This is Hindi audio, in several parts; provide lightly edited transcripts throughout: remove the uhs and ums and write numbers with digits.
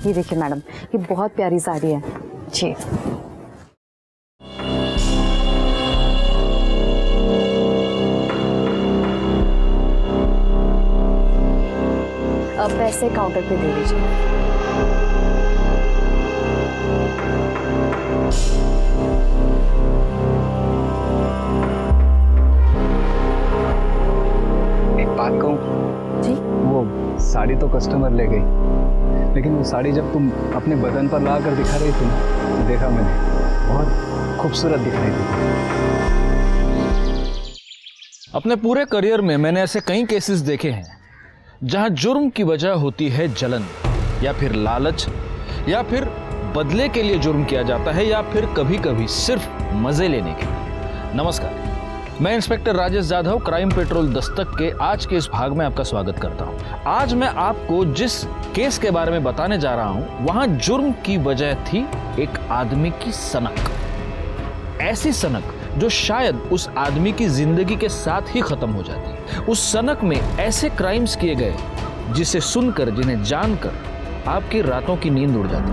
ये देखिए मैडम, ये बहुत प्यारी साड़ी है जी। अब पैसे काउंटर पे दे दीजिए। एक बात कहूँ जी? वो साड़ी तो कस्टमर ले गई, लेकिन वो साड़ी जब तुम अपने बदन पर ला कर दिखा रही थी ना, तो देखा मैंने, बहुत खूबसूरत दिखाई थी। अपने पूरे करियर में मैंने ऐसे कई केसेस देखे हैं जहां जुर्म की वजह होती है जलन या फिर लालच या फिर बदले के लिए जुर्म किया जाता है या फिर कभी कभी सिर्फ मजे लेने के लिए। नमस्कार, मैं inspector Rajesh Jadhav, crime petrol Dastak के आज के इस भाग में आपका स्वागत करता हूं। आज मैं आपको जिस केस के बारे में बताने जा रहा हूं, वहां जुर्म की वजह थी एक आदमी की सनक। ऐसी सनक जो शायद उस आदमी की जिंदगी के साथ ही खत्म हो जाती। उस सनक में ऐसे क्राइम्स किए गए जिसे सुनकर, जिन्हें जानकर आपकी रातों की नींद उड़ जाती।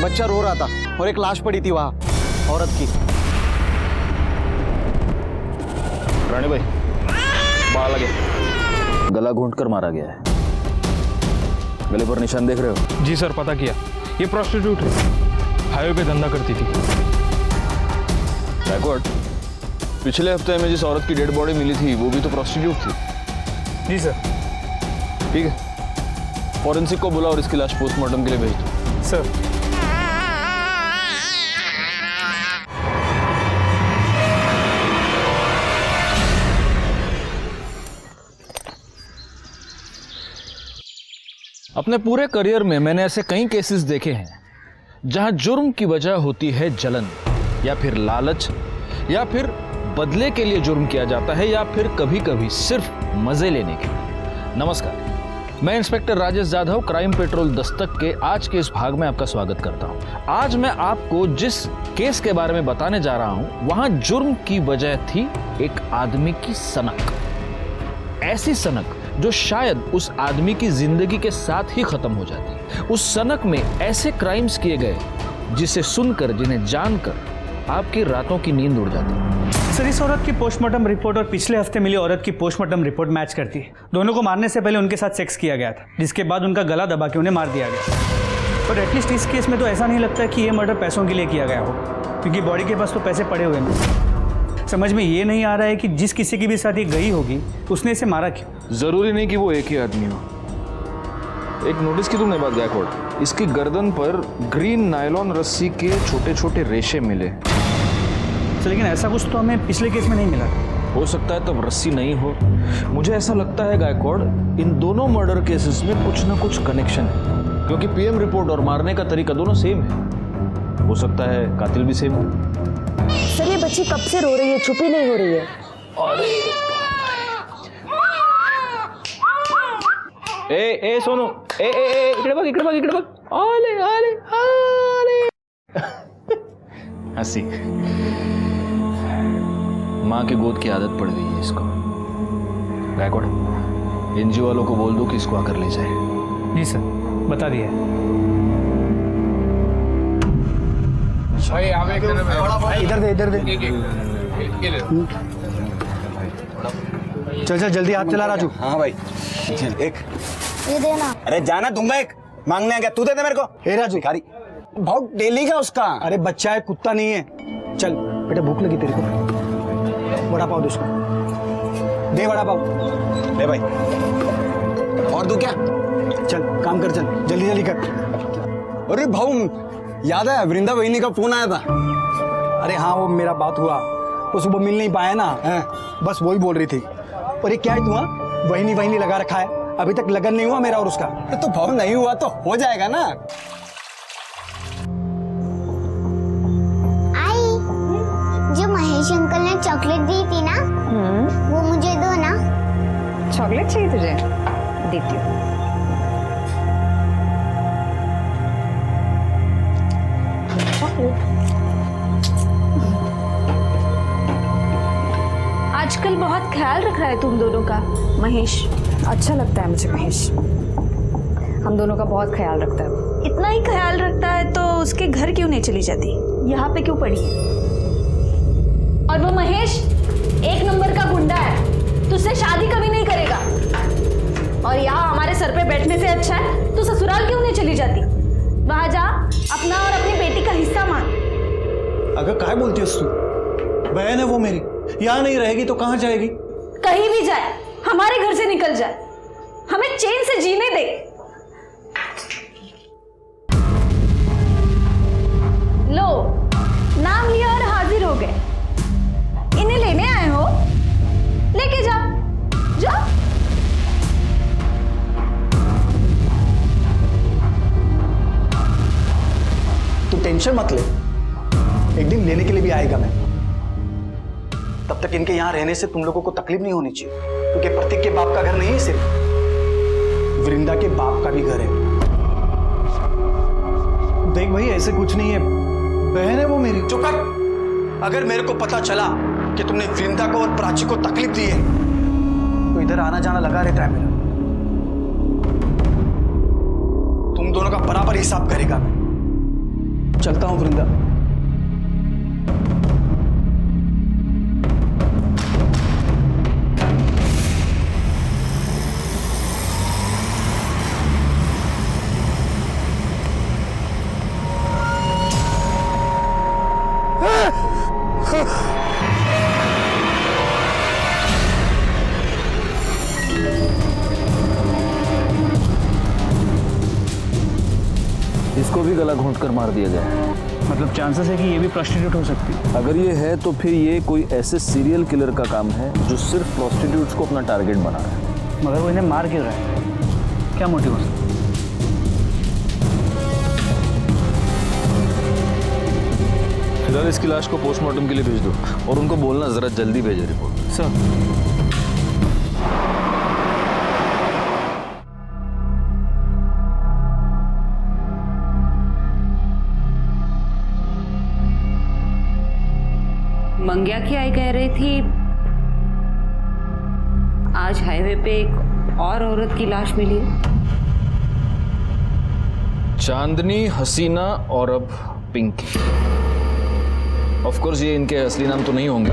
बच्चा रो रहा था और एक लाश पड़ी थी वहां, औरत की। रानी भाई, बाल लगे, गला घूंट कर मारा गया है। गले पर निशान देख रहे हो? जी सर, पता किया। ये प्रोस्टिट्यूट है, हाईवे पे धंधा करती थी। बैकवर्ड, पिछले हफ्ते में जिस औरत की डेड बॉडी मिली थी वो भी तो प्रोस्टिट्यूट थी। जी सर। ठीक है, फॉरेंसिक को बुला और इसकी लाश पोस्टमार्टम के लिए भेज दो। सर। अपने पूरे करियर में मैंने ऐसे कई केसेस देखे हैं जहां जुर्म की वजह होती है जलन या फिर लालच या फिर बदले के लिए जुर्म किया जाता है या फिर कभी कभी सिर्फ मजे लेने के लिए। नमस्कार, मैं inspector Rajesh Jadhav, crime petrol Dastak के आज के इस भाग में आपका स्वागत करता हूं। आज मैं आपको जिस केस के बारे में बताने जा रहा हूं, वहां जुर्म की वजह थी एक आदमी की सनक। ऐसी सनक जो शायद उस आदमी की जिंदगी के साथ ही खत्म हो जाती। उस सनक में ऐसे क्राइम्स किए गए जिसे सुनकर, जिन्हें जानकर आपकी रातों की नींद उड़ जाती। सर, इस औरत की पोस्टमार्टम रिपोर्ट और पिछले हफ्ते मिली औरत की पोस्टमार्टम रिपोर्ट मैच करती है। दोनों को मारने से पहले उनके साथ सेक्स किया गया था, जिसके बाद उनका गला दबा के उन्हें मार दिया गया। पर एटलीस्ट इस केस में तो ऐसा नहीं लगता कि ये मर्डर पैसों के लिए किया गया हो, क्योंकि बॉडी के पास तो पैसे पड़े हुए हैं। समझ में ये नहीं आ रहा है कि जिस किसी की भी साथ ये गई होगी उसने इसे मारा क्यों। जरूरी नहीं कि वो एक ही आदमी हो। एक नोटिस की तुमने बात गायकवाड़, इसकी गर्दन पर ग्रीन नायलॉन रस्सी के छोटे छोटे रेशे मिले। तो लेकिन ऐसा कुछ तो हमें पिछले केस में नहीं मिला। हो सकता है तब रस्सी नहीं हो। मुझे ऐसा लगता है गायकवाड़, इन दोनों मर्डर केसेस में कुछ ना कुछ कनेक्शन है, क्योंकि पीएम रिपोर्ट और मारने का तरीका दोनों सेम है। हो सकता है कातिल भी सेम हो। सर, ये बच्ची कब से रो रही है, चुप ही नहीं हो रही है। अरे ए सोनू, ए ए ए इकडे बघ, इकडे बघ, इकडे बघ। आले आले आले। हंसी। माँ की गोद की आदत पड़ गई है इसको। गायकवाड़, एनजीओ वालों को बोल दो कि इसको आकर ले जाए। जी सर, बता दिया। इधर दे चल जल्दी हाथ चला राजू। हाँ भाई एक ये देना। अरे जाना दूंगा, एक मांगने आ गया, तू दे दे मेरे को। ए राजू, भिखारी बहुत डेली का उसका। अरे बच्चा है, कुत्ता नहीं है। चल बेटा, भूख लगी तेरे को, वड़ा पाव दे उसको, दे वड़ा पाव। ले भाई, और दूं क्या? चल काम कर, चल जल्दी जल्दी कर। अरे भाऊ, याद है वृंदा बहिनी का फोन आया था? अरे हाँ, वो मेरा बात हुआ, वो सुबह मिल नहीं पाया ना, बस वही बोल रही थी। और ये क्या है तू, वही लगा रखा है, अभी तक लगन नहीं हुआ मेरा और उसका। तो भाऊ नहीं हुआ तो हो जाएगा ना। आई, जो महेश अंकल ने चॉकलेट दी थी ना, वो मुझे दो ना। चॉकलेट चाहिए तुझे? देती हूँ। आजकल बहुत ख्याल रख रहा है तुम दोनों का महेश। अच्छा लगता है मुझे महेश, हम दोनों का बहुत ख्याल रखता है वो। इतना ही ख्याल रखता है तो उसके घर क्यों नहीं चली जाती, यहाँ पे क्यों पड़ी है? और वो महेश एक नंबर का गुंडा है, तुझसे शादी कभी नहीं करेगा। और यहाँ हमारे सर पे बैठने से अच्छा है तू ससुराल क्यों नहीं चली जाती? वहां जा, अपना और अपनी बेटी का हिस्सा मांग। अगर काहे बोलती है तू? बहन है वो मेरी, यहाँ नहीं रहेगी तो कहाँ जाएगी? कहीं भी जाए, हमारे घर से निकल जाए, हमें चैन से जीने दे। लो, नाम लिया और हाजिर हो गए। इन्हें लेने आए हो, लेके जाओ, जाओ। तू टेंशन मत ले, एक दिन लेने के लिए भी आएगा मैं। तब तक इनके यहाँ रहने से तुम लोगों को तकलीफ नहीं होनी चाहिए, क्योंकि प्रतीक के बाप का घर नहीं है, सिर्फ वृंदा के बाप का भी घर है। देख भाई, ऐसे कुछ नहीं है, बहन है वो मेरी। चुप कर। अगर मेरे को पता चला कि तुमने वृंदा को और प्राची को तकलीफ दी है तो इधर आना जाना लगा रहता है मेरा। तुम दोनों का बराबर हिसाब करेगा मैं। चलता हूं वृंदा। इसको भी गला घोंट कर मार दिया गया है। मतलब चांसेस है कि ये भी प्रोस्टिट्यूट हो सकती है। अगर ये है तो फिर ये कोई ऐसे सीरियल किलर का काम है जो सिर्फ प्रोस्टिट्यूट्स को अपना टारगेट बना रहा है। मगर वो इन्हें मार क्यों रहा है? क्या मोटिव हो सकता है? फिलहाल इसकी लाश को पोस्टमार्टम के लिए भेज दो और उनको बोलना जरा जल्दी भेजे रिपोर्ट। सर, मंग्या की आई कह रही थी आज हाईवे पे एक और औरत की लाश मिली है। चांदनी, हसीना और अब पिंकी। ऑफ कोर्स ये इनके असली नाम तो नहीं होंगे।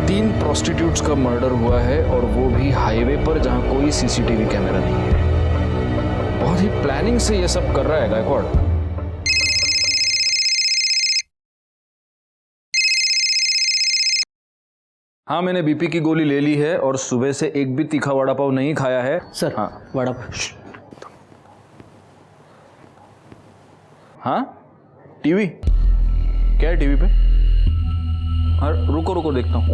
3 प्रोस्टिट्यूट्स का मर्डर हुआ है और वो भी हाईवे पर जहां कोई सीसीटीवी कैमरा नहीं है। बहुत ही प्लानिंग से ये सब कर रहा है गायकवाड़। हाँ, मैंने बीपी की गोली ले ली है और सुबह से एक भी तीखा वड़ा पाव नहीं खाया है। सर, हाँ वड़ा हाँ, टीवी क्या है टीवी पे? हाँ, रुको देखता हूँ।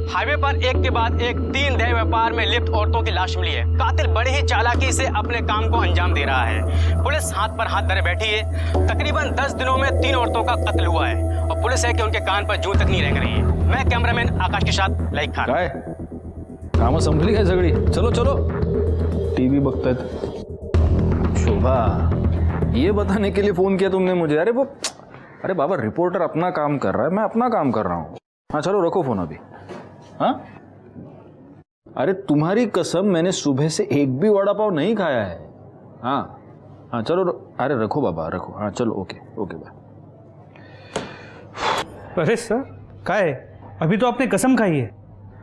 हाईवे पर एक के बाद एक 3 देह व्यापार में लिप्त औरतों की लाश मिली है। कातिल बड़े ही चालाकी से अपने काम को अंजाम दे रहा है। पुलिस हाथ पर हाथ धरे बैठी है। तकरीबन 10 दिनों में 3 औरतों का कत्ल हुआ है और पुलिस है कि उनके कान पर जूं तक नहीं रेंग रही है। मैं कैमरामैन आकाश के साथ लाइक खान। काय काम संभली काय सगळी? चलो टीवी बघतायत। शोभा, ये बताने के लिए फोन किया तुमने मुझे? अरे बाबा, रिपोर्टर अपना काम कर रहा है, मैं अपना काम कर रहा हूँ। हाँ चलो, रखो फोन अभी। हाँ? अरे तुम्हारी कसम, मैंने सुबह से एक भी वड़ा पाव नहीं खाया है। हाँ हाँ चलो, अरे रखो बाबा रखो। हाँ चलो, ओके ओके बाय। अरे सर क्या है, अभी तो आपने कसम खाई है।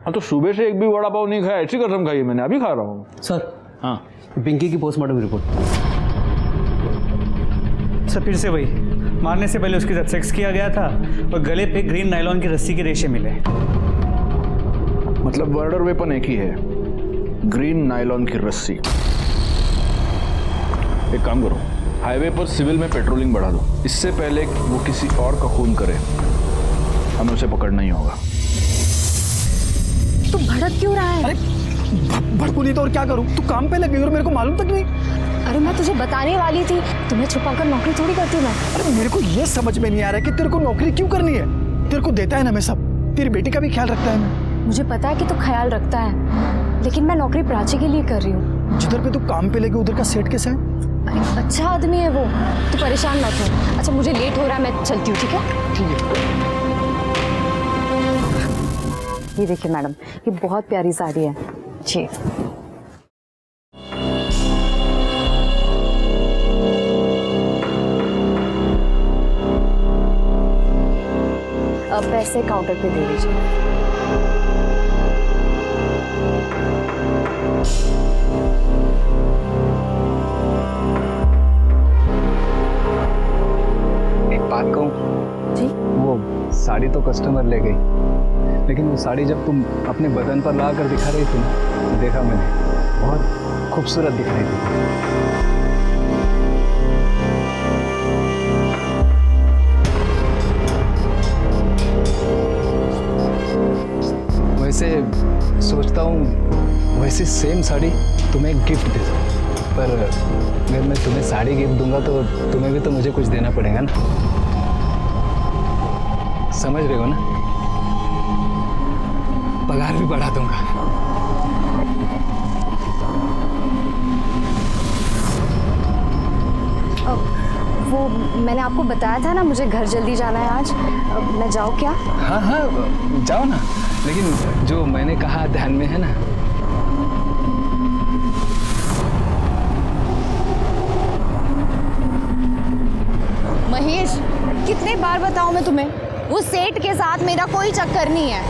हाँ तो सुबह से एक भी वड़ा पाव नहीं खाया, ऐसी कसम खाई है मैंने, अभी खा रहा हूँ। सर, हाँ पिंकी की पोस्टमार्टम रिपोर्ट। सर फिर से वही, मारने से पहले उसके साथ सेक्स किया गया था और गले पे ग्रीन नायलॉन की रस्सी के रेशे मिले। मतलब मर्डर वेपन एक ही है, ग्रीन नायलॉन की रस्सी। एक काम करो, हाईवे पर सिविल में पेट्रोलिंग बढ़ा दो, इससे पहले वो किसी और का खून करे हमें उसे पकड़ना ही होगा। तू भड़क क्यों रहा है? अरे भड़कू नहीं तो और क्या करूं? तू काम पे लग गई और मेरे को मालूम तक नहीं। अरे मैं तुझे बताने वाली थी, तुम्हें छुपाकर नौकरी थोड़ी करती मैं। अरे मेरे को ये समझ में नहीं आ रहा है कि तेरे को नौकरी क्यों करनी है। तेरे को देता है ना मैं सब, तेरी बेटी का भी ख्याल रखता है मैं। मुझे पता है कि तू ख्याल रखता है, लेकिन मैं नौकरी प्राची के लिए कर रही हूँ। जिधर पे तू काम पे लगी उधर का सेट कैसे है? अरे अच्छा आदमी है वो, तू परेशान मत हो। अच्छा मुझे लेट हो रहा है, मैं चलती हूँ, ठीक है? ठीक है। ये देखिए मैडम, ये बहुत प्यारी साड़ी है जी। अब पैसे काउंटर पे दे दीजिए। एक बात कहूँ? जी? वो साड़ी तो कस्टमर ले गई, लेकिन वो साड़ी जब तुम अपने बदन पर ला कर दिखा रही थी ना, तो देखा मैंने, बहुत खूबसूरत दिख रही थी। वैसे सोचता हूँ वैसी सेम साड़ी तुम्हें एक गिफ्ट दे दूँ, पर अगर मैं तुम्हें साड़ी गिफ्ट दूंगा तो तुम्हें भी तो मुझे कुछ देना पड़ेगा ना, समझ रहे हो ना? पगार भी बढ़ा दूंगा। वो मैंने आपको बताया था ना, मुझे घर जल्दी जाना है आज। मैं जाऊँ क्या? हाँ हाँ जाओ ना, लेकिन जो मैंने कहा ध्यान में है ना? महेश, कितने बार बताऊं मैं तुम्हें, वो सेठ के साथ मेरा कोई चक्कर नहीं है।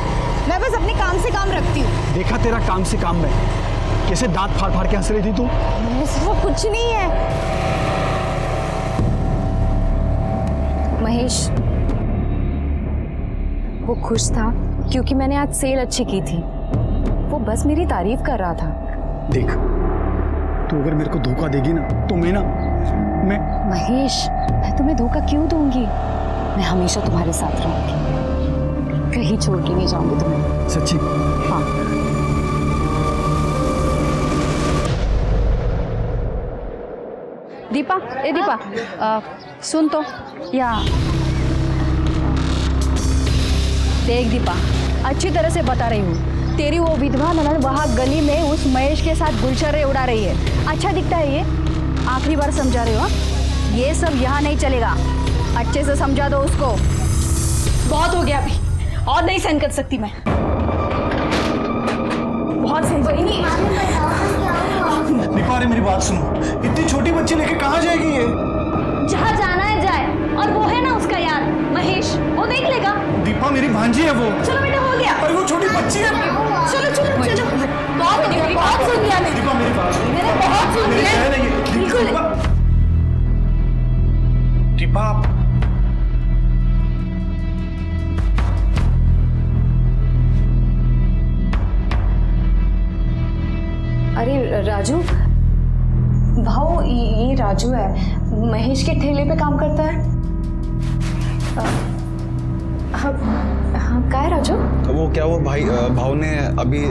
मैं बस अपने काम से काम रखती हूँ। देखा तेरा काम से काम में कैसे दांत फाड़ फाड़ के हंस रही थी तू। वो कुछ नहीं है। महेश, वो खुश था क्योंकि मैंने आज सेल अच्छी की थी। वो बस मेरी तारीफ कर रहा था। देख, तू अगर मेरे को धोखा देगी ना तो मैं महेश, मैं तुम्हें धोखा क्यों दूंगी? मैं हमेशा तुम्हारे साथ रहूंगी, कहीं छोड़ के नहीं जाऊंगी तुम्हें। सच्ची? हाँ। दीपा, ए दीपा, सुन तो, या देख दीपा, अच्छी तरह से बता रही हूँ, तेरी वो विधवा ननद वहाँ गली में उस महेश के साथ गुलछर्रे उड़ा रही है। अच्छा दिखता है ये? आखिरी बार समझा रहे हो? ये सब यहाँ नहीं चलेगा, अच्छे से समझा दो उसको। बहुत हो गया अभी, और नहीं सहन कर सकती मैं। बहुत सहन कर नहीं। दीपा, अरे मेरी बात सुनो, इतनी छोटी बच्ची लेके कहाँ जाएगी ये? जहाँ जाना है जाए, और वो है ना उसका यार महेश, वो देख लेगा। दीपा, मेरी भांजी है वो। चलो बेटा, हो गया। अरे वो छोटी बच्ची है। चलो चलो चलो, बहुत सुन लिया मैंने। दीपा, मेरी बात सुनो। मैंने बहुत सुन मेरी लिया। बहन है ये। बिल्कुल। दीपा, अरे राजू, भाऊ, ये राजू है, महेश के ठेले पे काम करता है। हाँ, क्या है राजू? वो क्या, वो भाव ने अभी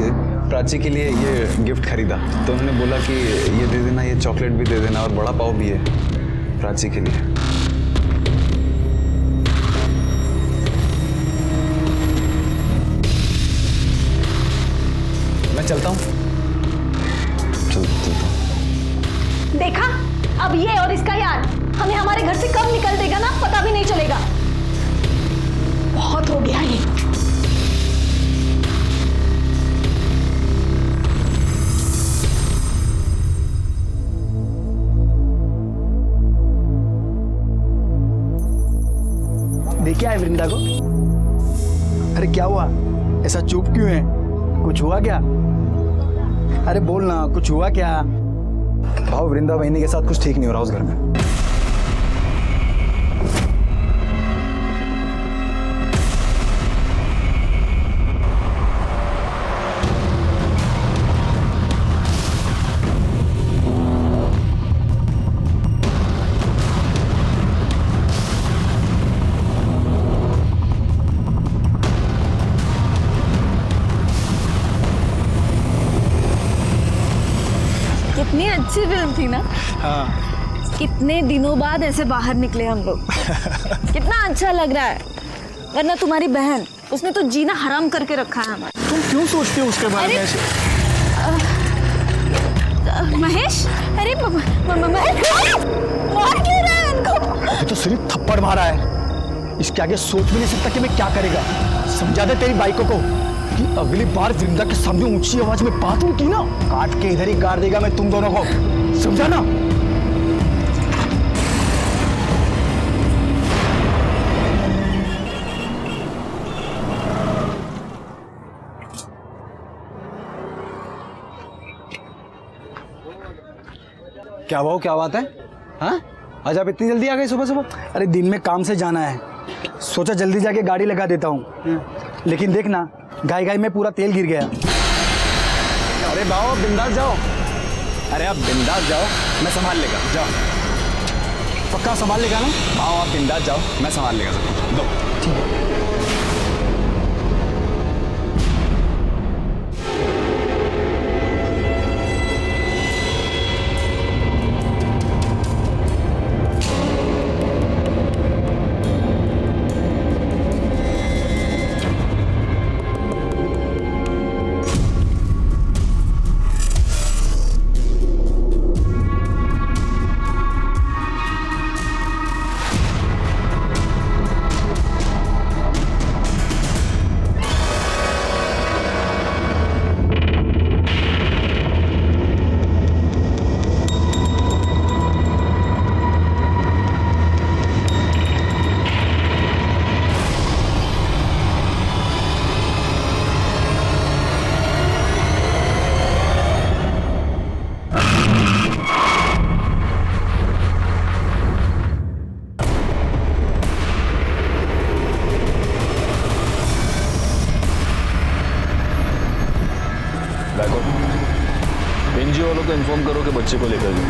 प्राची के लिए ये गिफ्ट खरीदा, तो उन्होंने बोला कि ये दे देना, ये चॉकलेट भी दे देना और बड़ा पाव भी है प्राची के लिए। मैं चलता हूँ। देखा, अब ये और इसका यार हमें हमारे घर से कब निकल देगा ना, पता भी नहीं चलेगा। बहुत हो गया ये। क्या है वृंदा को? अरे क्या हुआ? ऐसा चुप क्यों है? कुछ हुआ क्या? अरे बोल ना, कुछ हुआ क्या? भाव वृंदा बहनी के साथ कुछ ठीक नहीं हो रहा उस घर में। कितनी अच्छी फिल्म थी ना। हाँ। कितने दिनों बाद ऐसे बाहर निकले हम लोग। कितना अच्छा लग रहा है। वरना तुम्हारी बहन, उसने तो जीना हराम करके रखा है हमारा। तुम क्यों सोचते हो उसके बारे में ऐसे? महेश, अरे महेश मार क्यों रहा है उनको? अभी तो सिर्फ थप्पड़ मारा है, इसके आगे सोच भी नहीं सकता कि मैं क्या करेगा। समझा दे तेरी बाइकों को कि अगली बार वृंदा के सामने ऊंची आवाज में बात हुई की ना, काट के इधर ही गाड़ देगा मैं तुम दोनों को, समझा ना? क्या भाव, क्या बात है? हाँ, आज आप इतनी जल्दी आ गए सुबह सुबह? अरे दिन में काम से जाना है, सोचा जल्दी जाके गाड़ी लगा देता हूँ, लेकिन देखना गाय गाय में पूरा तेल गिर गया। अरे भाव बिंदास जाओ। अरे आप बिंदास जाओ, मैं संभाल लेगा। जाओ। पक्का संभाल लेगा ना? भाव आप बिंदास जाओ, मैं संभाल लेगा। दो। ठीक है। एनजीओ वालों को इन्फॉर्म करो कि बच्चे को लेकर जाओ।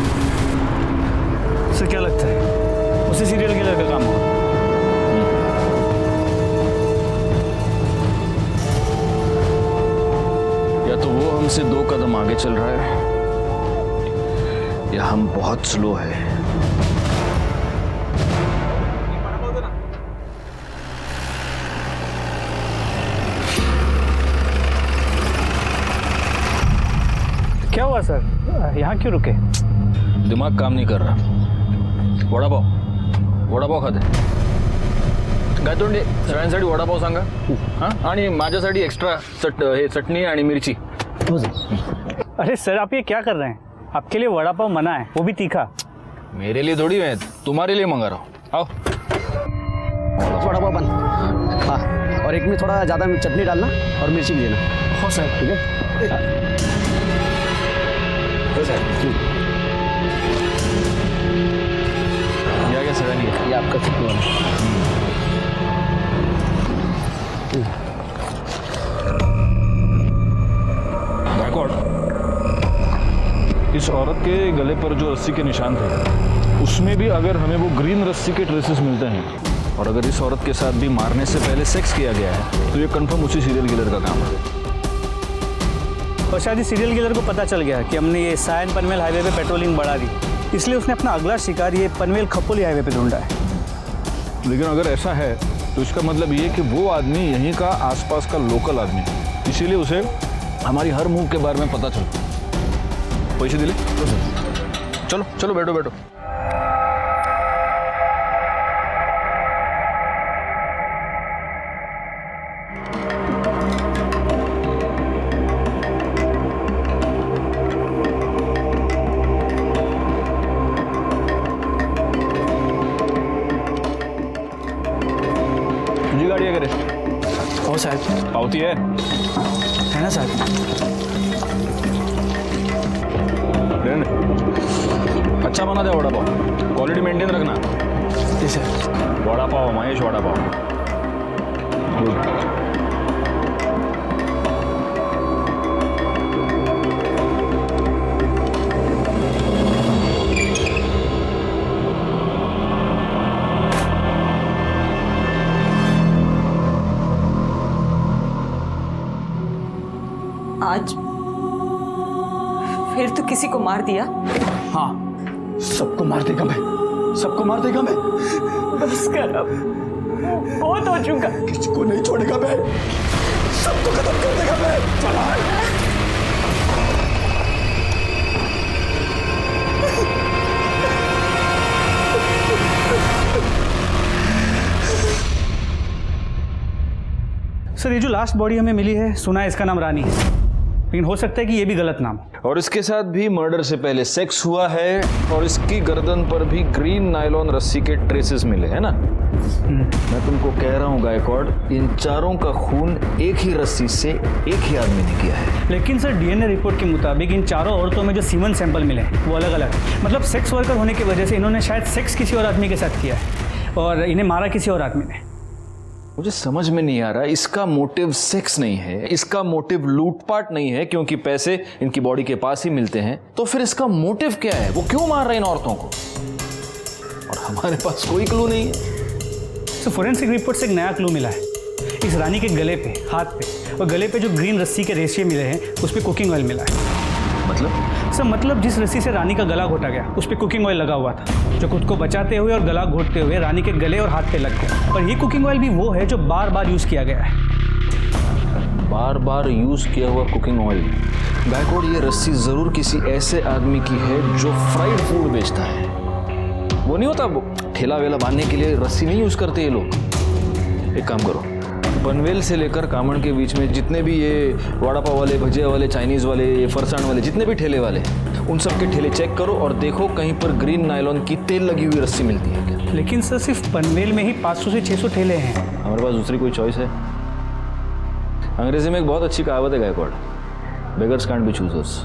उसे क्या लगता है उसे सीरियल किलर का काम होगा? या तो वो हमसे 2 कदम आगे चल रहा है या हम बहुत स्लो है। क्या हुआ सर, यहाँ क्यों रुके? दिमाग काम नहीं कर रहा। वडापाव खाते गायतोंडे सगळ्यांसाठी वडापाव सांगा। हां, आणि माझ्यासाठी एक्स्ट्रा चटणी आणि मिरची। अरे सर, आप ये क्या कर रहे हैं? आपके लिए वड़ा पाव मना है, वो भी तीखा। मेरे लिए थोड़ी है, तुम्हारे लिए मंगा रहा हूँ। आओ। वड़ा पाव बन। हाँ, और एक में थोड़ा ज़्यादा चटनी डालना और मिर्ची भी देना। हो सर, ठीक है। या क्या सगळ्यांनी ये आपका चटनी वाला। गायकवाड़, इस औरत के गले पर जो रस्सी के निशान थे उसमें भी अगर हमें वो ग्रीन रस्सी के ट्रेसेस मिलते हैं और अगर इस औरत के साथ भी मारने से पहले सेक्स किया गया है तो ये कंफर्म उसी सीरियल किलर का काम है। और शायद इस सीरियल किलर को पता चल गया कि हमने ये सायन पनवेल हाईवे पे पेट्रोलिंग बढ़ा दी, इसलिए उसने अपना अगला शिकार ये पनवेल खपोली हाईवे पे ढूंढा है। लेकिन अगर ऐसा है तो इसका मतलब ये कि वो आदमी यहीं का आसपास का लोकल आदमी है, इसीलिए उसे हमारी हर मूव के बारे में पता चलता है। पैसे दिले? चलो चलो बैठो बैठो। पावती है? है ना साहब? अच्छा बना दे वड़ा पाव, क्वालिटी मेंटेन रखना। जी सर। वड़ा पाव महेश, वड़ा पाव। गुड। आज फिर तो किसी को मार दिया। हाँ, सबको मार देगा मैं, सबको मार देगा मैं। बस कर अब, बहुत हो चुका। किसी को नहीं छोड़ेगा मैं, सबको खत्म कर देगा मैं। चला। सर ये जो लास्ट बॉडी हमें मिली है, सुना है इसका नाम रानी है, लेकिन हो सकता है कि ये भी गलत नाम हो। और इसके साथ भी मर्डर से पहले सेक्स हुआ है और इसकी गर्दन पर भी ग्रीन नायलॉन रस्सी के ट्रेसेस मिले हैं ना। मैं तुमको कह रहा हूँ गायकवाड, इन चारों का खून एक ही रस्सी से एक ही आदमी ने किया है। लेकिन सर डीएनए रिपोर्ट के मुताबिक इन चारों औरतों में जो सीमन सैंपल मिले हैं वो अलग अलग है। मतलब सेक्स वर्कर होने की वजह से इन्होंने शायद सेक्स किसी और आदमी के साथ किया है और इन्हें मारा किसी और आदमी ने। मुझे समझ में नहीं आ रहा, इसका मोटिव सेक्स नहीं है, इसका मोटिव लूटपाट नहीं है क्योंकि पैसे इनकी बॉडी के पास ही मिलते हैं, तो फिर इसका मोटिव क्या है? वो क्यों मार रहा है इन औरतों को? और हमारे पास कोई क्लू नहीं है। तो फोरेंसिक रिपोर्ट से एक नया क्लू मिला है। इस रानी के गले पे, हाथ पे और गले पे जो ग्रीन रस्सी के रेशे मिले हैं उस पर कुकिंग ऑयल मिला है। मतलब जिस रस्सी से रानी का गला घोटा गया उस पर कुकिंग ऑयल लगा हुआ था, जो खुद को बचाते हुए और गला घोटते हुए रानी के गले और हाथ पे लग गया। और ये कुकिंग ऑयल भी वो है जो बार बार यूज किया गया है। बार बार यूज किया हुआ कुकिंग ऑयल। गायकवाड, ये रस्सी जरूर किसी ऐसे आदमी की है जो फ्राइड फूड बेचता है। वो नहीं होता, वो ठेला वेला बांधने के लिए रस्सी नहीं यूज करते ये लोग। एक काम करो, पनवेल से लेकर कामण के बीच में जितने भी ये वड़ा पाव वाले, भजिया वाले, चाइनीज वाले, ये फरसाण वाले, जितने भी ठेले वाले, उन सब के ठेले चेक करो और देखो कहीं पर ग्रीन नायलॉन की तेल लगी हुई रस्सी मिलती है क्या। लेकिन सर सिर्फ पनवेल में ही 500 से 600 ठेले हैं। हमारे पास दूसरी कोई चॉइस है? अंग्रेजी में एक बहुत अच्छी कहावत है Gaikwad, beggars can't be choosers.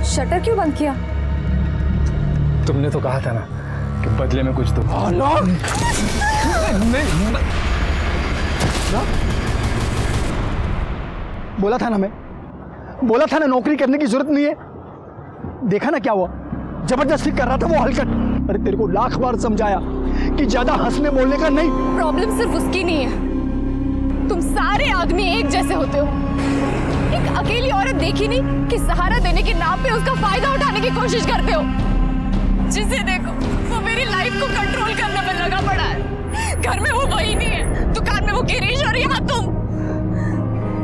Shutter क्यों बंद किया? तुमने तो कहा था ना कि बदले में कुछ तो। बोला था ना नौकरी करने की जरूरत नहीं है। देखा ना क्या हुआ, जबरदस्ती कर रहा था वो हलकट। अरे तेरे को लाख बार समझाया कि ज्यादा हंसने बोलने का नहीं। प्रॉब्लम सिर्फ उसकी नहीं है, तुम सारे आदमी एक जैसे होते हो। एक अकेली औरत देखी नहीं कि सहारा देने के नाम पे उसका फायदा उठाने की कोशिश करते हो। जिसे देखो वो मेरी लाइफ को कंट्रोल करने में लगा पड़ा है। घर में वो वही नहीं है, दुकान में वो गिरीश और यहाँ तुम।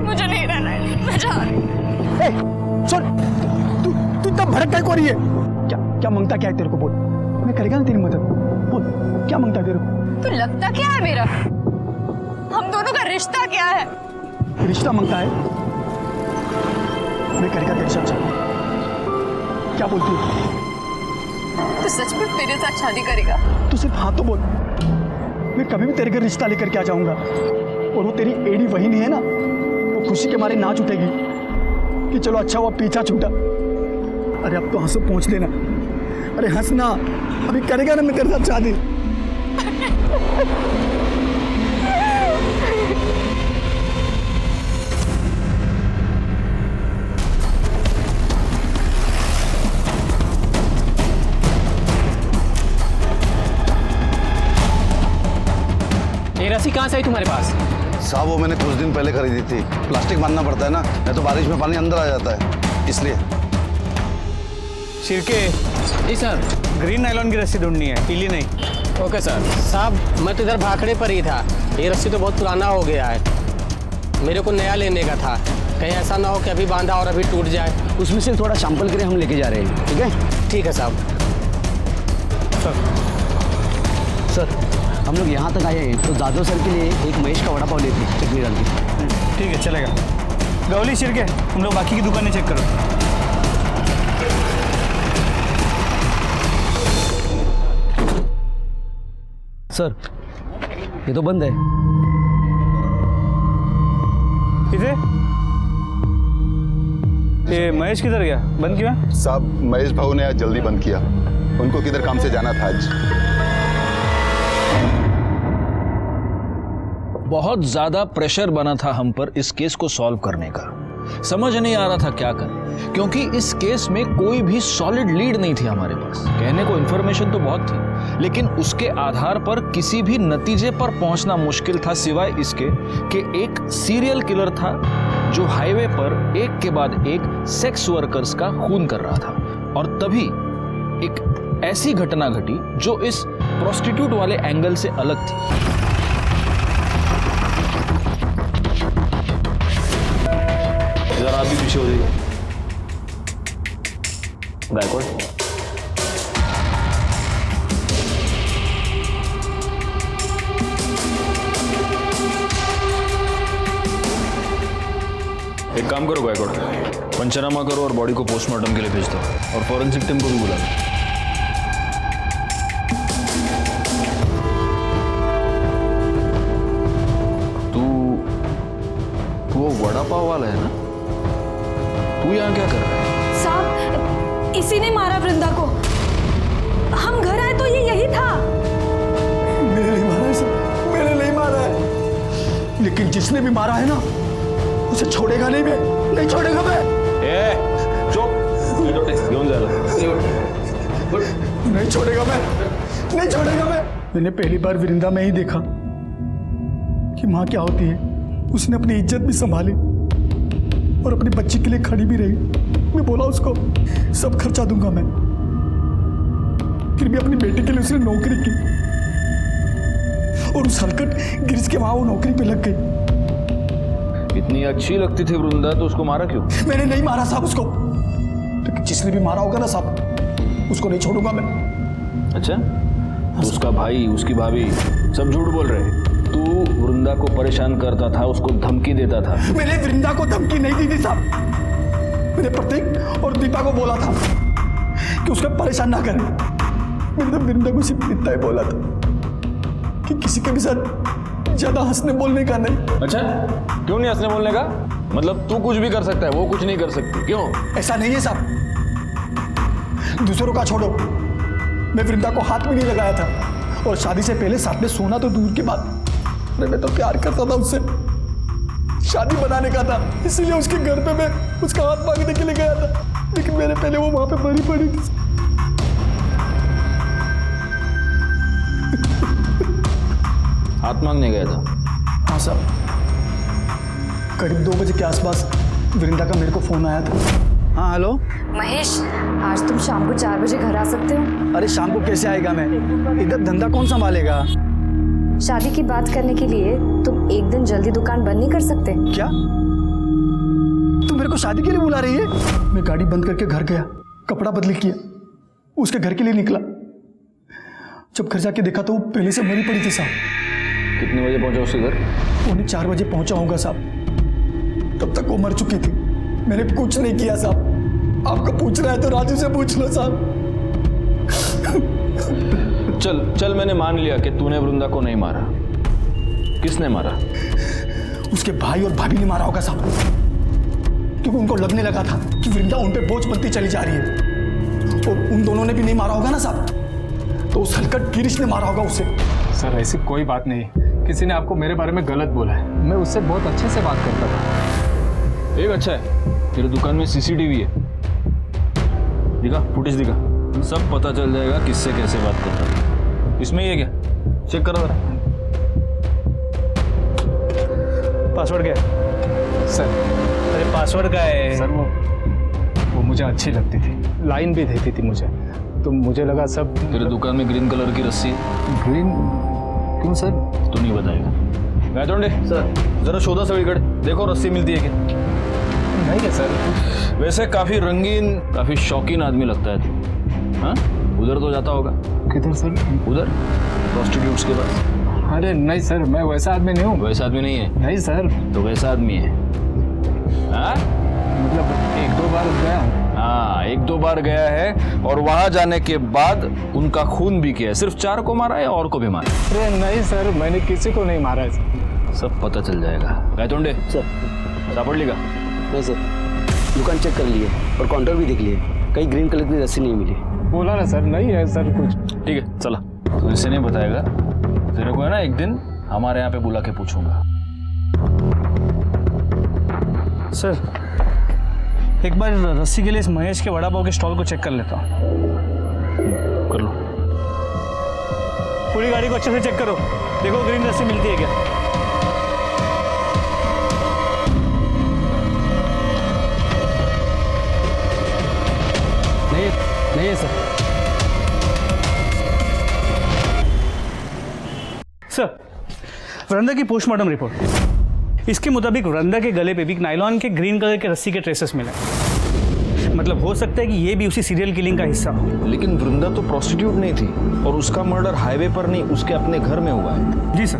मुझे नहीं रहना है, मैं जा रही हूँ। सुन, तू इतना भड़क क्या हो रही है? क्या मांगता क्या है तेरे को? बोल, मैं करेगा ना तेरी मदद। बोल, क्या मांगता है तेरे को? तो लगता क्या है मेरा? हम दोनों का रिश्ता क्या है? रिश्ता मांगता है? मैं करेगा तेरे साथ शादी। क्या बोलती है? तो सच में मेरे साथ शादी करेगा? तू सिर्फ हाँ तो बोल, मैं कभी भी तेरे घर रिश्ता लेकर के आ जाऊंगा। और वो तेरी एड़ी वही नहीं है ना, वो खुशी के मारे नाच उठेगी कि चलो अच्छा हुआ पीछा छूटा। अरे अब तो हंसो पहुंच देना। अरे हंसना, अभी करेगा ना मैं तेरे साथ शादी। ये रस्सी कहाँ से आई तुम्हारे पास? साहब वो मैंने कुछ दिन पहले खरीदी थी। प्लास्टिक बांधना पड़ता है ना, नहीं तो बारिश में पानी अंदर आ जाता है, इसलिए। शिरके। जी सर। ग्रीन नायलॉन की रस्सी ढूंढनी है, पीली नहीं। Okay sir. साहब मैं तो इधर भाखड़े पर ही था, ये रस्सी तो बहुत पुराना हो गया है, मेरे को नया लेने का था। कहीं ऐसा ना हो कि अभी बांधा और अभी टूट जाए। उसमें से थोड़ा सैंपल के लिए हम लेके जा रहे हैं, ठीक है? ठीक है साहब। सर हम लोग यहाँ तक आए हैं तो जादव सर के लिए एक महेश का वड़ा पाव लेते हैं, चटनी डाल के। ठीक है चलेगा। गौली शिरके, तुम लोग बाकी की दुकानें चेक करो। सर ये तो बंद है। किसे? ये महेश किधर गया? बंद क्यों है? साहब महेश भाऊ ने आज जल्दी बंद किया, उनको किधर काम से जाना था आज। बहुत ज्यादा प्रेशर बना था हम पर इस केस को सॉल्व करने का। समझ नहीं आ रहा था क्या करें, क्योंकि इस केस में कोई भी सॉलिड लीड नहीं थी हमारे पास। कहने को इन्फॉर्मेशन तो बहुत थी, लेकिन उसके आधार पर किसी भी नतीजे पर पहुंचना मुश्किल था, सिवाय इसके कि एक सीरियल किलर था जो हाईवे पर एक के बाद एक सेक्स वर्कर्स का खून कर रहा था। और तभी एक ऐसी घटना घटी जो इस प्रोस्टिट्यूट वाले एंगल से अलग थी। जरा आप भी पीछे हो जाइए। बैकवर्ड। एक काम करो गायकवाड़, पंचनामा करो और बॉडी को पोस्टमार्टम के लिए भेज दो, और फॉरेंसिक टीम को भी बुला लो। तू वो वड़ा पाव वाला है ना? तू यहाँ क्या कर रहा है? साहब इसी ने मारा वृंदा को। हम घर आए तो ये यही था। मैंने नहीं मारा है सर, मैंने नहीं मारा है, लेकिन जिसने भी मारा है ना उसे छोड़ेगा नहीं, मैं नहीं छोड़ेगा मैं। चुप, नहीं छोड़ेगा मैं, नहीं छोड़ेगा मैं। मैंने पहली बार वृंदा में ही देखा कि माँ क्या होती है। उसने अपनी इज्जत भी संभाली और अपनी बच्ची के लिए खड़ी भी रही। मैं बोला उसको सब खर्चा दूंगा मैं, फिर भी अपनी बेटी के लिए उसने नौकरी की और उस हलकट गिरिश के वहां वो नौकरी पे लग गई। इतनी अच्छी लगती थी वृंदा तो उसको मारा क्यों? मैंने नहीं मारा साहब उसको, लेकिन जिसने भी मारा होगा ना साहब उसको नहीं छोड़ूंगा मैं। अच्छा, तो उसका भाई, उसकी भाभी सब झूठ बोल रहे हैं। तू वृंदा को परेशान करता था, उसको धमकी देता था। मैंने वृंदा को धमकी नहीं दी थी साहब, मैंने प्रतीक और दीपा को बोला था कि उसको परेशान ना करें। मैंने वृंदा को सिर्फ इतना ही बोला था कि किसी के भी साथ ज्यादा हंसने बोलने का नहीं। अच्छा, क्यों नहीं हंसने बोलने का? मतलब तू कुछ भी कर सकता है, वो कुछ नहीं कर सकती, क्यों? ऐसा नहीं है साहब, दूसरों का छोड़ो, मैं वृंदा को हाथ भी नहीं लगाया था, और शादी से पहले साथ में सोना तो दूर की बात, मैं तो प्यार करता था उससे, शादी बनाने का था, इसीलिए उसके घर पे मैं उसका हाथ मांगने के लिए गया था, लेकिन मेरे पहले वो वहां पे मरी पड़ी थी। हाथ मांगने गया था? हाँ साहब, करीब 2 बजे के आसपास वृंदा का मेरे को फोन आया था। हाँ हेलो महेश, आज तुम शाम को 4 बजे घर आ सकते हो? अरे शाम को कैसे आएगा मैं, इधर धंधा कौन संभालेगा? शादी की बात करने के लिए तुम एक दिन जल्दी दुकान बंद नहीं कर सकते? क्या तुम मेरे को शादी के लिए बुला रही है? मैं गाड़ी बंद करके घर गया, कपड़ा बदली किया, उसके घर के लिए निकला। जब घर जाके देखा तो वो पहले से मरी पड़ी थी साहब। कितने बजे पहुंचा उसके घर? 4 बजे पहुंचा होगा साहब, तब तक वो मर चुकी थी। मैंने कुछ नहीं किया साहब, आपको पूछना है तो राजू से पूछ लो साहब। चल चल, मैंने मान लिया कि तूने वृंदा को नहीं मारा। किसने मारा? उसके भाई और भाभी ने मारा होगा साहब, क्योंकि उनको लगने लगा था कि वृंदा उन पे बोझ बनती चली जा रही है, और उन दोनों ने भी नहीं मारा होगा ना साहब, तो उस हलकट गिरीश ने मारा होगा उसे। सर ऐसी कोई बात नहीं, किसी ने आपको मेरे बारे में गलत बोला है। मैं उससे बहुत अच्छे से बात करता था। एक अच्छा है, तेरे दुकान में सीसीटीवी है, दिखा, फुटेज दिखा, सब पता चल जाएगा किससे कैसे बात करता है। इसमें ये क्या, चेक करो जरा। पासवर्ड क्या है? सर अरे पासवर्ड क्या है? सर वो मुझे अच्छी लगती थी, लाइन भी देती थी मुझे, तो मुझे लगा सब। तेरे दुकान में ग्रीन कलर की रस्सी है? ग्रीन क्यों सर? तू नहीं बताएगा। गायतोंडे सर, जरा शोधा सगळीकडे, देखो रस्सी मिलती है क्या? नहीं है सर। वैसे काफी रंगीन, काफी शौकीन आदमी लगता है तू। हाँ, उधर तो जाता होगा। किधर सर? उधर प्रोस्टिट्यूट्स के पास। अरे नहीं सर, मैं वैसा आदमी नहीं हूँ। वैसा आदमी नहीं है? नहीं सर। तो वैसा आदमी है? हाँ, मतलब 1-2 बार गया हूँ। हाँ, 1-2 बार गया है और वहां जाने के बाद उनका खून भी किया है। सिर्फ 4 को मारा है और को भी मारा। अरे नहीं सर, मैंने किसी को नहीं मारा है। सब पता चल जाएगा। गायतोंडे सर, सापड़ लेगा? नहीं सर, दुकान चेक कर लिए और काउंटर भी देख लिए, कहीं ग्रीन कलर की रस्सी नहीं मिली। बोला ना सर, नहीं है सर कुछ। ठीक है, चला। तो इसे नहीं बताएगा, तेरे को है ना एक दिन हमारे यहाँ पे बुला के पूछूंगा। सर एक बार रस्सी के लिए इस महेश के वड़ा पाव के स्टॉल को चेक कर लेता हूँ। कर लो। पूरी गाड़ी को अच्छे से चेक करो, देखो ग्रीन रस्सी मिलती है क्या। नहीं है सर। सर, वृंदा की पोस्टमार्टम रिपोर्ट, इसके मुताबिक वृंदा के गले पे भी नायलॉन के ग्रीन कलर के रस्सी के ट्रेसेस मिले। मतलब हो सकता है कि ये भी उसी सीरियल किलिंग का हिस्सा हो। लेकिन वृंदा तो प्रोस्टिट्यूट नहीं थी और उसका मर्डर हाईवे पर नहीं, उसके अपने घर में हुआ है। जी सर।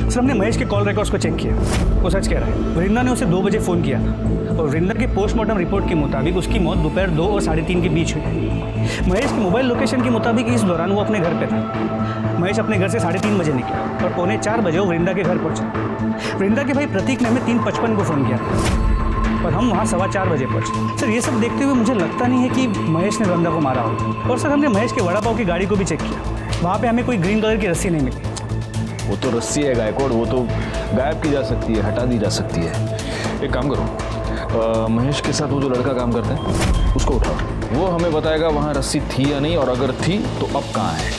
सर हमने महेश के कॉल रिकॉर्ड्स को चेक किया, वो सच कह रहा है। वृंदा ने उसे 2 बजे फ़ोन किया था और वृंदा के पोस्टमार्टम रिपोर्ट के मुताबिक उसकी मौत दोपहर 2 और 3:30 के बीच हुई है। महेश के मोबाइल लोकेशन के मुताबिक इस दौरान वो अपने घर पे था। महेश अपने घर से 3:30 बजे निकला और 3:45 बजे वो वृंदा के घर पहुंचा। वृंदा के भाई प्रतीक ने हमें 3:55 को फ़ोन किया और हम वहाँ 4:15 बजे पहुंचे। सर ये सब देखते हुए मुझे लगता नहीं है कि महेश ने वृंदा को मारा हो। और सर हमने महेश के वड़ा पाव की गाड़ी को भी चेक किया, वहाँ पे हमें कोई ग्रीन कलर की रस्सी नहीं मिली। वो तो रस्सी है गायकवाड़, वो तो गायब की जा सकती है, हटा दी जा सकती है। एक काम करो, महेश के साथ वो जो लड़का काम करता है उसको उठाओ, वो हमें बताएगा वहाँ रस्सी थी या नहीं, और अगर थी तो अब कहाँ है।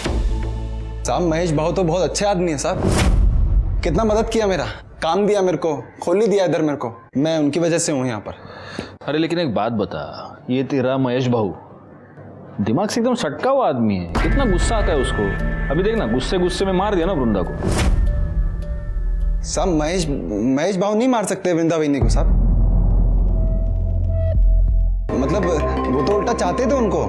साहब महेश भाव तो बहुत अच्छे आदमी है साहब, कितना मदद किया, मेरा काम दिया, मेरे को खोली दिया इधर मेरे को, मैं उनकी वजह से हूँ यहाँ पर। अरे लेकिन एक बात बता, ये तेरा महेश भाऊ दिमाग से एकदम सटका हुआ आदमी है, कितना गुस्सा आता है उसको। अभी देखना, गुस्से में मार दिया ना वृंदा को। साहब महेश भाव नहीं मार सकते वृंदा वहीनी को साहब, मतलब वो तो उल्टा चाहते थे उनको,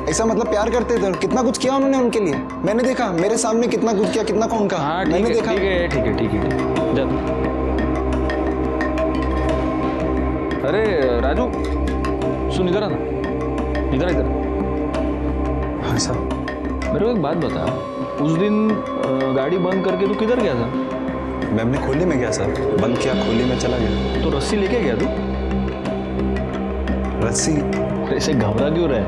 ऐसा मतलब प्यार करते थे। कितना कुछ किया उन्होंने उनके लिए, मैंने देखा, मेरे सामने कितना कुछ किया, कितना कौन का। हाँ, मैंने देखा। ठीक है जा। अरे राजू सुन, इधर आना, इधर। हाँ साहब। मेरे को एक बात बता, उस दिन गाड़ी बंद करके तू किधर गया था? मैं अपने खोली में गया सर, बंद किया, खोली में चला गया। तो रस्सी लेके गया तू? रस्सी? ऐसे घबरा क्यों रहा है?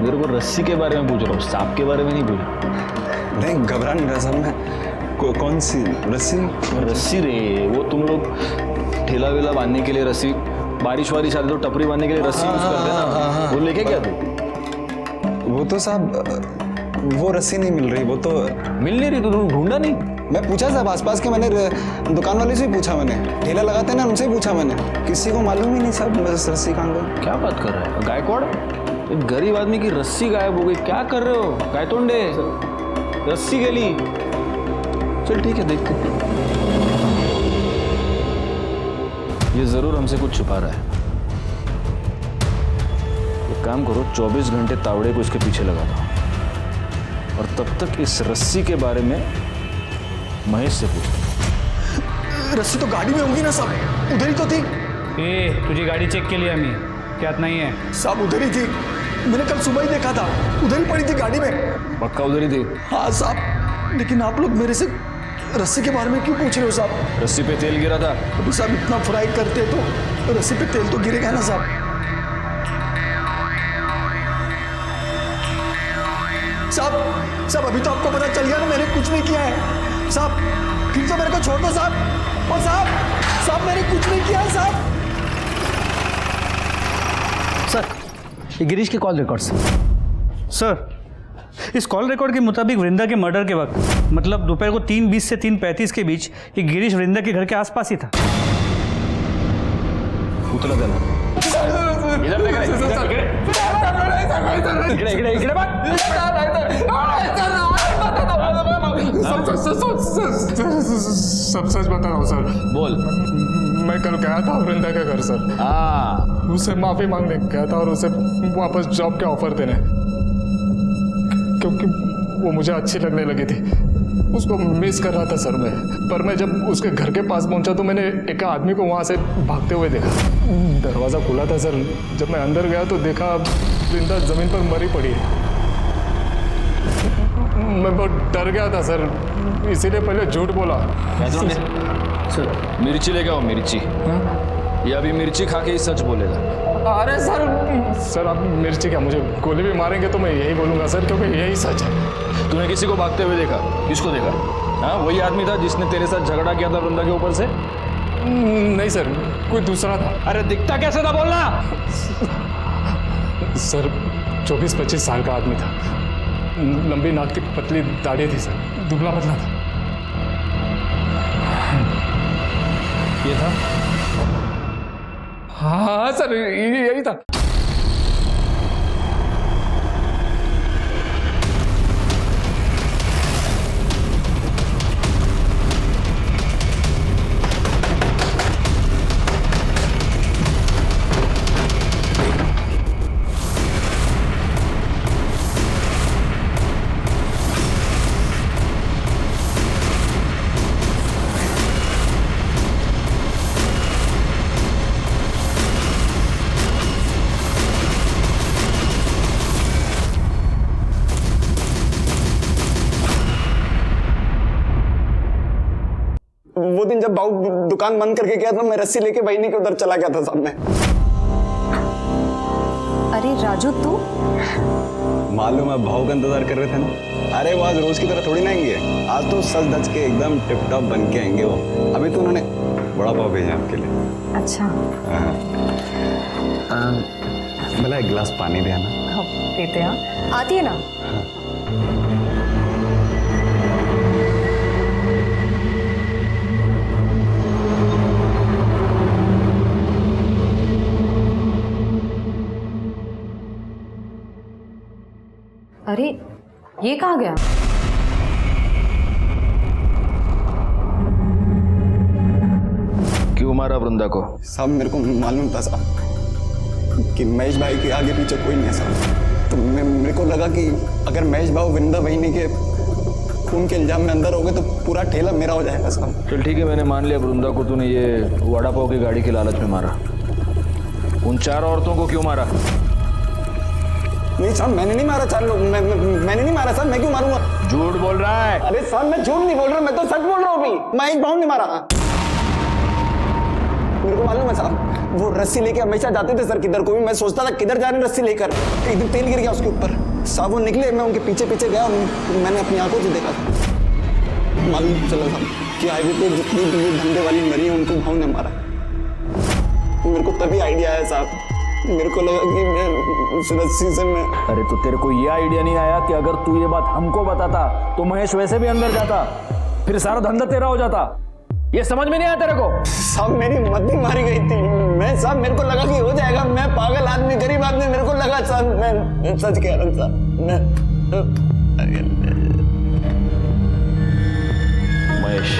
मेरे को रस्सी के बारे में पूछ रहा हूँ, सांप के बारे में नहीं पूछ रहा। नहीं घबरा नहीं रहा सर मैं। कौन सी रस्सी? रस्सी रे, वो तुम लोग ठेला वेला बांधने के लिए रस्सी, बारिश वारिश आती तो टपरी बांधने के लिए रस्सी यूज करते ना, वो लेके गया तू? वो तो साहब वो रस्सी नहीं मिल रही, वो तो मिल नहीं रही, तो तुम ढूंढा नहीं? मैं पूछा साहब आसपास के, मैंने दुकान वाले से भी पूछा, मैंने ठेला लगाते हैं ना उनसे ही पूछा मैंने, किसी को मालूम ही नहीं साहब रस्सी कहाँ गई। क्या बात कर रहा है गायकवाड़, एक गरीब आदमी की रस्सी गायब हो गई, क्या कर रहे हो गायतोंडे? रस्सी गली, चल ठीक है देखते। ये जरूर हमसे कुछ छुपा रहा है। एक काम करो, 24 घंटे तावड़े को इसके पीछे लगा दो और तब तक इस रस्सी के बारे में महेश से पूछो। रस्सी तो गाड़ी में होगी ना साहब, उधर ही तो थी। तुझी गाड़ी चेक के लिए हमें क्या नहीं है साहब? उधर ही थी, मैंने कल सुबह ही देखा था, उधर ही पड़ी थी गाड़ी में। पक्का उधर ही थी? हाँ साहब, लेकिन आप लोग मेरे से रस्सी के बारे में क्यों पूछ रहे हो साहब? रस्सी पे तेल गिरा था। अभी साहब इतना फ्राई करते तो रस्सी पे तेल तो गिरेगा ना साहब। साहब अभी तो आपको पता चल गया ना मैंने कुछ नहीं किया है साहब, फिर तो मेरे को छोड़ दो साहब। और साहब मैंने कुछ नहीं किया है साहब। सर ये गिरीश के कॉल रिकॉर्ड्स। सर इस कॉल रिकॉर्ड के मुताबिक वृंदा के मर्डर के वक्त, मतलब दोपहर को 3:20 से 3:35 के बीच, ये गिरीश वृंदा के घर के आसपास ही था। उतला देना इधर देख सब सच बता रहा हूँ सर। बोल। मैं कल गया था वृंदा के घर सर। उससे माफी मांगने गया था और उसे वापस जॉब के ऑफर देने, क्योंकि वो मुझे अच्छी लगने लगी थी। उसको मिस कर रहा था सर मैं। पर मैं जब उसके घर के पास पहुंचा तो मैंने एक आदमी को वहां से भागते हुए देखा। दरवाज़ा खुला था सर। जब मैं अंदर गया तो देखा वृंदा जमीन पर मरी पड़ी है। मैं बहुत डर गया था सर, इसीलिए पहले झूठ बोला। सर मिर्ची लेके आओ, मिर्ची। ये अभी मिर्ची खा के ही सच बोलेगा। अरे सर आप मिर्ची क्या, मुझे गोली भी मारेंगे तो मैं यही बोलूंगा सर, क्योंकि यही सच है। तूने किसी को भागते हुए देखा? किसको देखा? हाँ, वही आदमी था जिसने तेरे साथ झगड़ा किया था वृंदा के ऊपर से? नहीं सर, कोई दूसरा था। अरे दिखता कैसे था बोलना? सर 24-25 साल का आदमी था, लंबी नाक की पतली दाढ़ी थी सर, दुबला पतला था। ये था? हाँ सर, यही था। वो दिन जब बाबू दुकान बंद करके गया था, मैं रस्सी लेके बहिनी के उधर चला गया था सामने। अरे राजू तू? मालूम है, भाव का इंतजार कर रहे थे ना। अरे वो आज रोज की तरह थोड़ी ना आएंगे, आज तो सज धज के एकदम टिप टॉप बन के आएंगे वो। अभी तो उन्होंने बड़ा पाव भेजा आपके लिए। अच्छा भला एक गिलास पानी दे ना। हाँ देते हैं, आती है ना। अरे ये कहाँ गया? क्यों मारा वृंदा को? साहब मेरे को मालूम था साहब कि महेश भाई के आगे पीछे कोई नहीं है साहब। तो मेरे को लगा कि अगर महेश भाई वृंदा बहिनी के खून के इल्जाम में अंदर हो गए तो पूरा ठेला मेरा हो जाएगा साहब। चल ठीक है, मैंने मान लिया वृंदा को तूने ये वड़ा पाव की गाड़ी की लालच में मारा। उन 4 औरतों को क्यों मारा? नहीं साहब, मैंने नहीं मारा 4 लोग। मैंने नहीं मारा साहब, मैं क्यों मारूंगा? झूठ बोल रहा है। अरे साहब मैं झूठ नहीं बोल रहा, मैं तो सच बोल रहा हूँ। अभी महेश भाव ने मारा। मेरे को मालूम है साहब, वो रस्सी लेके हमेशा जाते थे सर किधर को भी। मैं सोचता था किधर जा रहे हैं रस्सी लेकर, एकदम तेल गिर गया उसके ऊपर। साहब वो निकले, मैं उनके पीछे पीछे गया और मैंने अपनी आंखों से देखा था। मालूम चला साहब कि हाईवे पे जितनी भी धंधे वाली मरी है उनको भाव ने मारा। मेरे को तभी आइडिया आया साहब, मेरे को लगा कि मैं उस रस्सी से मैं। अरे तो तेरे को ये आइडिया नहीं आया कि अगर तू ये बात हमको बताता तो महेश वैसे भी अंदर जाता, फिर सारा धंधा तेरा हो जाता? ये समझ में नहीं आया तेरे को? साहब मेरी मती मारी गई थी। मैं साहब मेरे को लगा कि हो जाएगा। मैं पागल आदमी, गरीब आदमी, मेरे को लगा साहब, मैं सच कह रहा हूँ साहब। महेश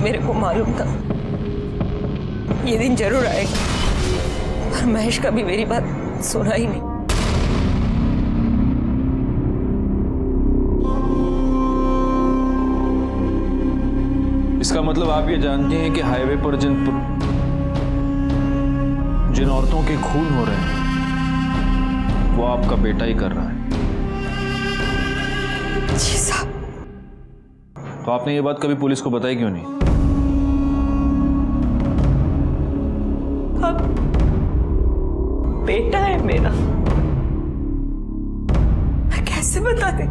मेरे को मालूम था ये दिन जरूर आएगा, पर महेश कभी मेरी बात सुना ही नहीं। इसका मतलब आप ये जानते हैं कि हाईवे पर जिन औरतों के खून हो रहे हैं वो आपका बेटा ही कर रहा है। जी साहब। तो आपने ये बात कभी पुलिस को बताई क्यों नहीं? अब बेटा है मेरा, मैं कैसे बता दे?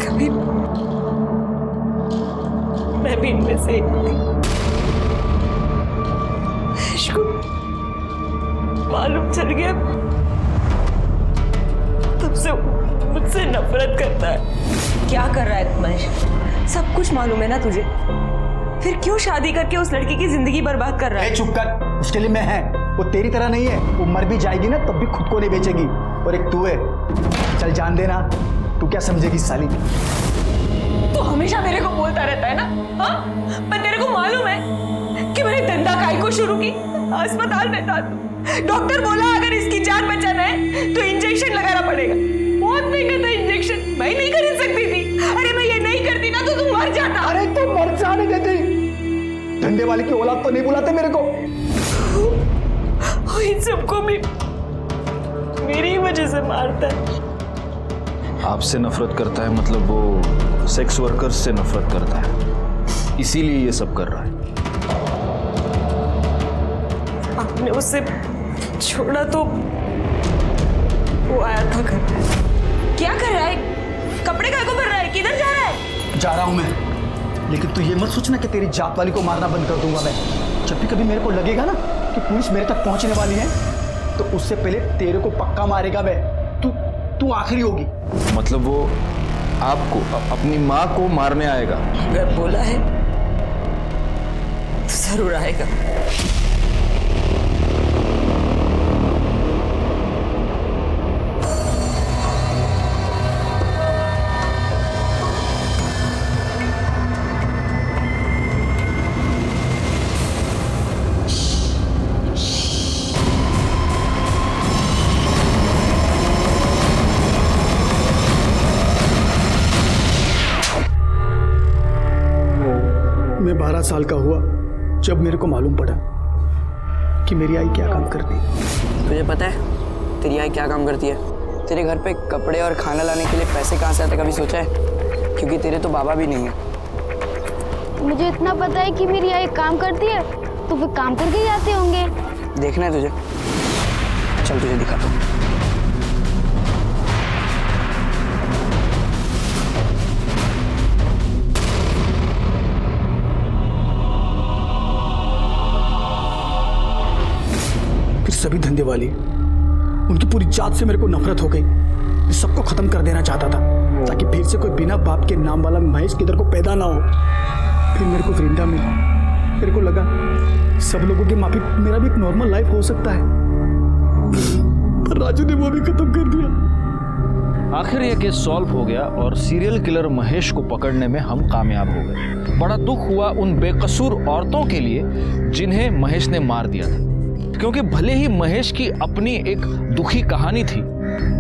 कभी मैं भी इनमें से एक थी। इसको मालूम चल गया, तब से मुझसे नफरत करता है। क्या कर रहा है महेश? सब कुछ मालूम है ना तुझे? फिर क्यों शादी करके उस लड़की की जिंदगी बर्बाद कर रहा है? चुप कर, उसके लिए मैं है, वो तेरी तरह नहीं है। वो मर भी जाएगी ना तब भी खुद को नहीं बेचेगी। और एक तू है, चल जान देना, तू क्या समझेगी साली? तू हमेशा मेरे को बोलता रहता है ना, हाँ? पर तेरे को मालूम है कि मैंने धंधा काय को शुरू की? अस्पताल में था, डॉक्टर बोला अगर इसकी जान बचाना है तो इंजेक्शन लगाना पड़ेगा। बहुत महंगा था इंजेक्शन, मैं नहीं खरीद सकती थी। अरे मैं ये नहीं करती ना तो तू मर जाता। अरे तू मर जाने देती, धंधे वाले की औलाद तो नहीं बुलाते मेरे को। इन सबको मेरी वजह से मारता है। आपसे नफरत करता है मतलब वो सेक्स वर्कर्स से नफरत करता है, इसीलिए ये सब कर रहा है। आपने उससे छोड़ा तो वो आया था घर। क्या कर रहा है? कपड़े काय को भर रहा है? किधर जा रहा है? जा रहा हूं मैं, लेकिन तू ये मत सोचना कि तेरी जात वाली को मारना बंद कर दूंगा मैं। जब भी कभी मेरे को लगेगा ना कि पुलिस मेरे तक पहुंचने वाली है तो उससे पहले तेरे को पक्का मारेगा मैं। तू आखिरी होगी। मतलब वो आपको अपनी माँ को मारने आएगा? अगर बोला है तो जरूर आएगा। मैं 12 साल का हुआ जब मेरे को मालूम पड़ा कि मेरी आई क्या काम करती है। तुझे पता है तेरी आई क्या काम करती है? तेरे घर पे कपड़े और खाना लाने के लिए पैसे कहाँ से आते, कभी सोचा है? क्योंकि तेरे तो बाबा भी नहीं है। मुझे इतना पता है कि मेरी आई काम करती है, तो फिर काम करके जाते होंगे। देखना है तुझे? चल तुझे दिखाता हूँ। सभी धंधे वाली, उनकी पूरी जात से मेरे को नफरत हो गई। मैं सबको खत्म कर देना चाहता था ताकि फिर से कोई बिना बाप के नाम वाला महेश किधर को पैदा ना हो। फिर मेरे को वृंदा मिला, मेरे को लगा सब लोगों के माफी मेरा भी एक नॉर्मल लाइफ हो सकता है, पर राजू ने वो भी खत्म कर दिया। आखिर यह केस सॉल्व हो गया और सीरियल किलर महेश को पकड़ने में हम कामयाब हो गए। बड़ा दुख हुआ उन बेकसूर औरतों के लिए जिन्हें महेश ने मार दिया था, क्योंकि भले ही महेश की अपनी एक दुखी कहानी थी,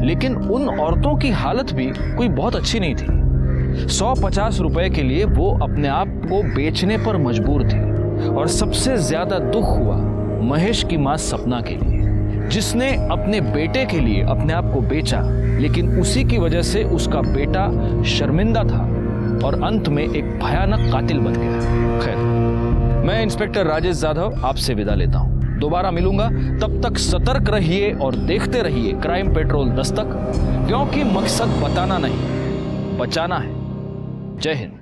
लेकिन उन औरतों की हालत भी कोई बहुत अच्छी नहीं थी। 150 रुपए के लिए वो अपने आप को बेचने पर मजबूर थे। और सबसे ज्यादा दुख हुआ महेश की मां सपना के लिए, जिसने अपने बेटे के लिए अपने आप को बेचा, लेकिन उसी की वजह से उसका बेटा शर्मिंदा था और अंत में एक भयानक कातिल बन गया। खैर, मैं इंस्पेक्टर राजेश जाधव आपसे विदा लेता हूं। दोबारा मिलूंगा, तब तक सतर्क रहिए और देखते रहिए क्राइम पेट्रोल दस्तक, क्योंकि मकसद बताना नहीं, बचाना है। जय हिंद।